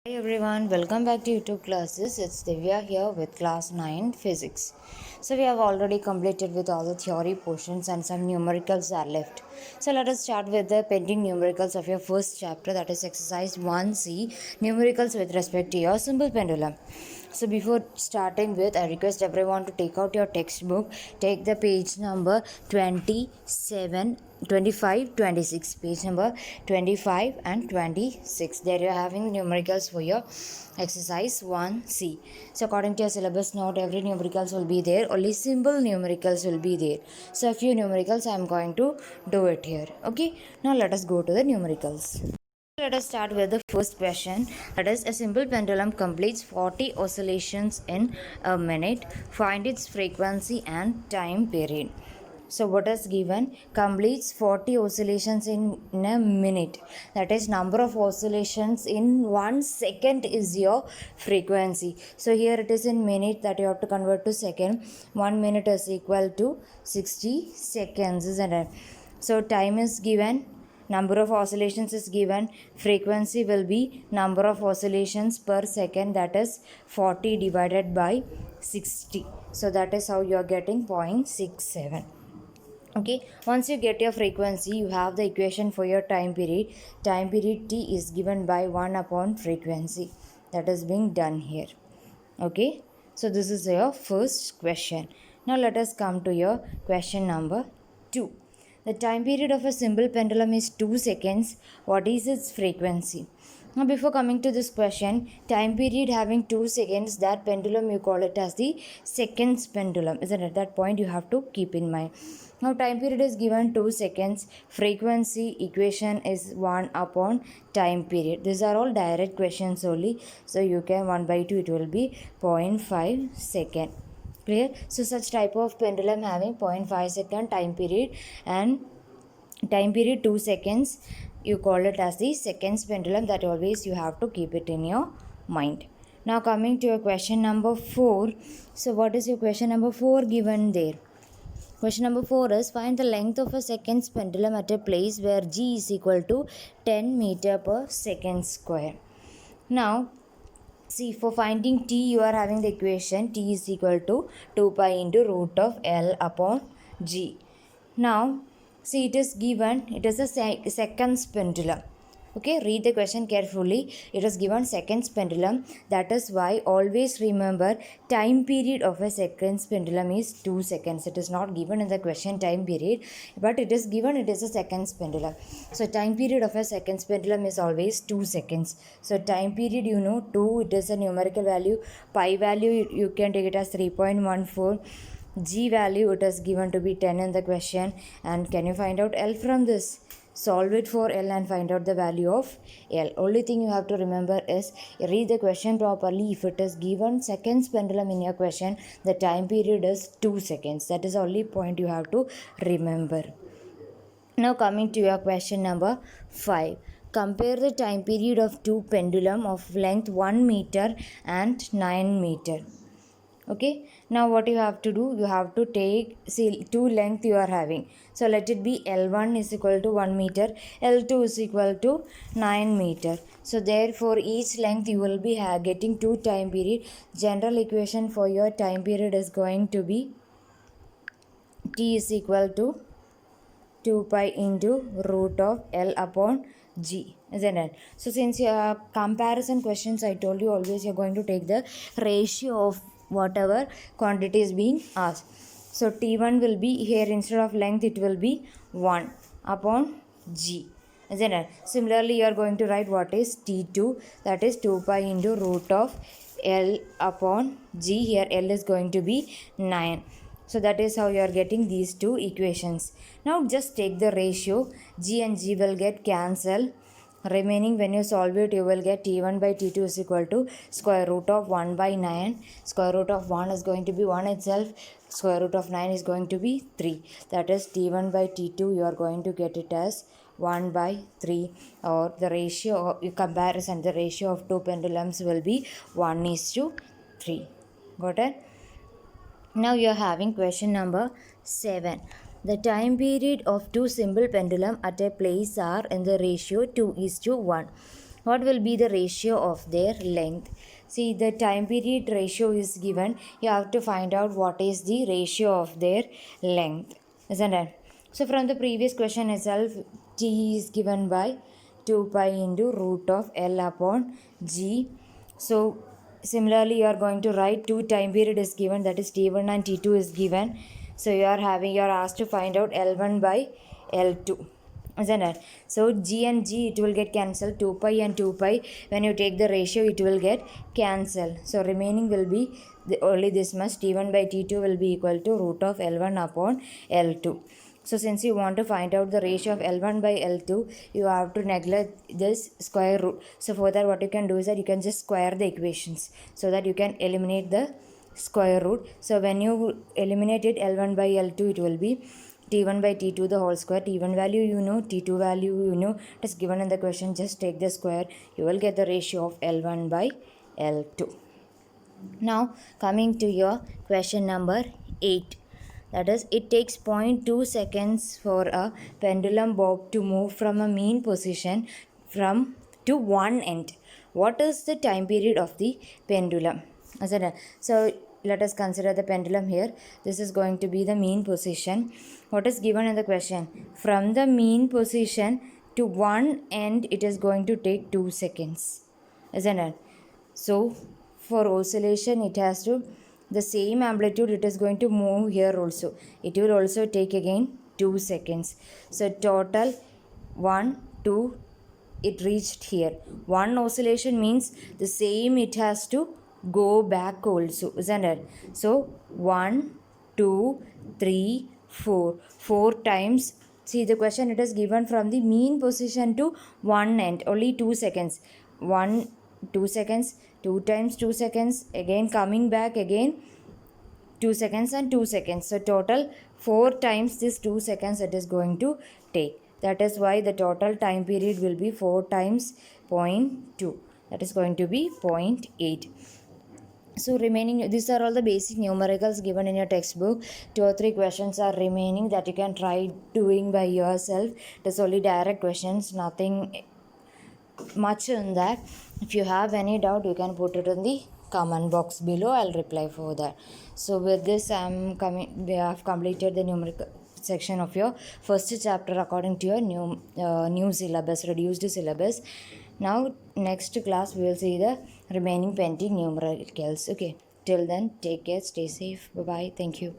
Hi everyone, welcome back to YouTube classes. It's Divya here with class 9 physics. So we have already completed with all the theory portions and some numericals are left. So let us start with the pending numericals of your first chapter, that is exercise 1C, numericals with respect to your simple pendulum. So before starting with, I request everyone to take out your textbook, take the page number 27, 25, 26, page number 25 and 26. There you are having numericals for your exercise 1C. So according to your syllabus, not every numericals will be there, only simple numericals will be there. So a few numericals I am going to do it here. Okay, now let us go to the numericals. Let us start with the first question. That is, a simple pendulum completes 40 oscillations in a minute. Find its frequency and time period. So what is given? Completes 40 oscillations in a minute. That is, number of oscillations in 1 second is your frequency. So here it is in minute, that you have to convert to second. 1 minute is equal to 60 seconds, isn't it? So time is given, number of oscillations is given, frequency will be number of oscillations per second, that is 40 divided by 60. So that is how you are getting 0.67. Okay, once you get your frequency, you have the equation for your time period. Time period t is given by 1 upon frequency. That is being done here. Okay, so this is your first question. Now let us come to your question number 2. The time period of a simple pendulum is 2 seconds. What is its frequency? Now before coming to this question, time period having 2 seconds, that pendulum you call it as the seconds pendulum, isn't it? That point you have to keep in mind. Now time period is given 2 seconds, frequency equation is 1 upon time period. These are all direct questions only, so you can 1 by 2, it will be 0.5 second. Clear? So such type of pendulum having 0.5 second time period and time period 2 seconds, you call it as the seconds pendulum. That always you have to keep it in your mind. Now coming to your question number 4. So what is your question number 4 given there? Question number 4 is, find the length of a seconds pendulum at a place where g is equal to 10 meter per second square. Now see, for finding t, you are having the equation t is equal to 2 pi into root of L upon g. Now, see, it is given, it is a seconds pendulum. Okay, read the question carefully. It is given seconds pendulum. That is why always remember time period of a seconds pendulum is 2 seconds. It is not given in the question time period, but it is given, it is a seconds pendulum. So time period of a seconds pendulum is always 2 seconds. So time period, you know, 2, it is a numerical value. Pi value, you can take it as 3.14. G value, it is given to be 10 in the question. And can you find out L from this? Solve it for L and find out the value of L. Only thing you have to remember is read the question properly. If it is given seconds pendulum in your question, the time period is 2 seconds. That is the only point you have to remember. Now coming to your question number 5. Compare the time period of two pendulum of length 1 meter and 9 meter. Okay, now what you have to do, you have to take, see, two length you are having. So let it be L1 is equal to 1 meter, L2 is equal to 9 meter. So therefore each length you will be getting two time period. General equation for your time period is going to be t is equal to 2 pi into root of L upon g, isn't it? So since your comparison questions, I told you always you're going to take the ratio of whatever quantity is being asked. So T1 will be here, instead of length it will be 1 upon g, isn't it? Similarly, you are going to write what is T2, that is 2 pi into root of L upon g. Here L is going to be 9. So that is how you are getting these two equations. Now just take the ratio. G and G will get cancelled. Remaining, when you solve it, you will get T1 by T2 is equal to square root of 1 by 9. Square root of 1 is going to be 1 itself. Square root of 9 is going to be 3. That is T1 by T2, you are going to get it as 1 by 3, or the ratio of comparison, the ratio of two pendulums will be 1:3. Got it? Now you are having question number 7. The time period of two simple pendulum at a place are in the ratio 2:1. what will be the ratio of their length? See, the time period ratio is given. You have to find out what is the ratio of their length, isn't it? So from the previous question itself, t is given by 2 pi into root of L upon G. So similarly, you are going to write 2 time period is given, that is T1 and T2 is given. So you are asked to find out L1 by L2, isn't it? So G and G, it will get cancelled. 2 pi and 2 pi, when you take the ratio, it will get cancelled. So remaining will be only this much. T1 by T2 will be equal to root of L1 upon L2. So since you want to find out the ratio of L1 by L2, you have to neglect this square root. So for that, what you can do is that you can just square the equations so that you can eliminate the square root. So when you eliminate it, L1 by L2, it will be T1 by T2 the whole square. T1 value you know, T2 value you know, it is given in the question. Just take the square, you will get the ratio of L1 by L2. Now coming to your question number 8. That is, it takes 0.2 seconds for a pendulum bob to move from a mean position to one end. What is the time period of the pendulum? So let us consider the pendulum here. This is going to be the mean position. What is given in the question? From the mean position to one end, it is going to take 2 seconds, isn't it? So for oscillation, it has to the same amplitude, it is going to move here also. It will also take again 2 seconds. So total 1, 2, it reached here. One oscillation means the same, it has to go back also, isn't it? So 1, 2, 3, 4. 4 times. See the question, it is given from the mean position to one end. Only 2 seconds. 1, 2 seconds. 2 times 2 seconds, again coming back again 2 seconds and 2 seconds. So total 4 times this 2 seconds it is going to take. That is why the total time period will be 4 times 0.2. That is going to be 0.8. So remaining, these are all the basic numericals given in your textbook. 2 or 3 questions are remaining that you can try doing by yourself. It is only direct questions, nothing much in that. If you have any doubt, you can put it in the comment box below. I'll reply for that. So with this, we have completed the numerical section of your first chapter according to your new syllabus, reduced syllabus. Now next class we will see the remaining pending numericals. Okay, till then, take care, stay safe, bye bye, thank you.